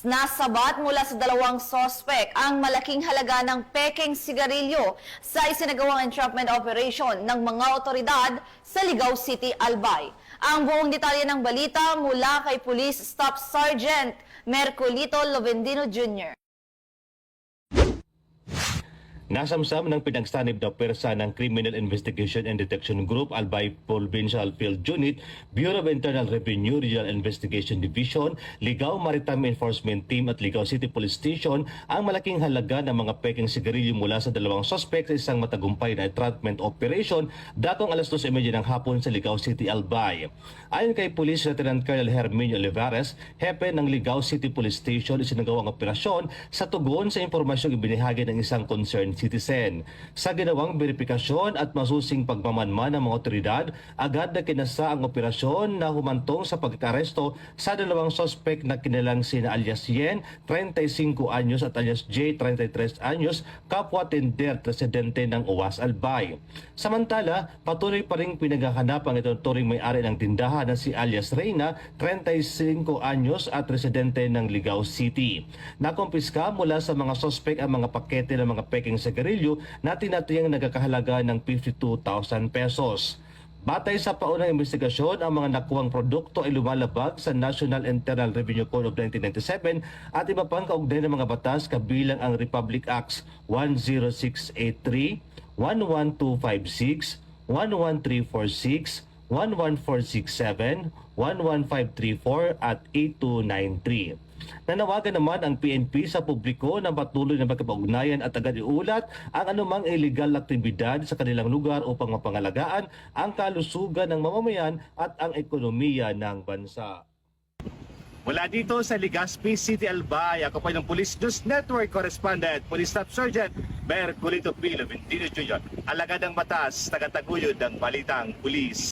Nasabat mula sa dalawang sospek ang malaking halaga ng pekeng sigarilyo sa isinagawang entrapment operation ng mga otoridad sa Ligao City, Albay. Ang buong detalye ng balita mula kay Police Staff Sergeant Mercolito Lovendino Jr. Nasamsam ng pinagsanib na pwersa ng Criminal Investigation and Detection Group, Albay Provincial Field Unit, Bureau of Internal Revenue, Regional Investigation Division, Ligao Maritime Enforcement Team at Ligao City Police Station ang malaking halaga ng mga pekeng sigarilyo mula sa dalawang suspect sa isang matagumpay na entrapment operation datong alas 2:30 ng hapon sa Ligao City, Albay. Ayon kay Police Lieutenant Colonel Herminio Olivares, hepe ng Ligao City Police Station, isinagawa ang operasyon sa tugon sa impormasyong ibinahagi ng isang concerned citizen. Sa ginawang verifikasyon at masusing pagmamanman ng mga otoridad, agad na kinasa ang operasyon na humantong sa pagkakaresto sa dalawang suspect na kinilang sina alias Yen, 35 anyos at alias J, 33 anyos, kapwa tender residente ng Uwas, Albay. Samantala, patuloy pa rin pinaghahanap ang ituturing may-ari ng tindahan na si alias Reyna, 35 anyos at residente ng Ligao City. Nakumpiska mula sa mga suspect ang mga pakete ng mga peking sigarilyo na tinatayang nagkakahalaga ng 52,000 pesos. Batay sa paunang investigasyon, ang mga nakuwang produkto ay lumalabag sa National Internal Revenue Code of 1997 at iba pang kaugnay ng mga batas kabilang ang Republic Acts 10683, 11256, 11346, 11467, 11534 at 8293. Nanawagan naman ang PNP sa publiko na patuloy na magkapag-ugnayan at agad iulat ang anumang illegal na aktibidad sa kanilang lugar upang mapangalagaan ang kalusugan ng mamamayan at ang ekonomiya ng bansa. Mula dito sa Legazpi City, Albay, ako po ng Police News Network Correspondent, Police Staff Sergeant Mercolito Lovendino Jr. Alagad ng batas, tagataguyod ng balitang pulis.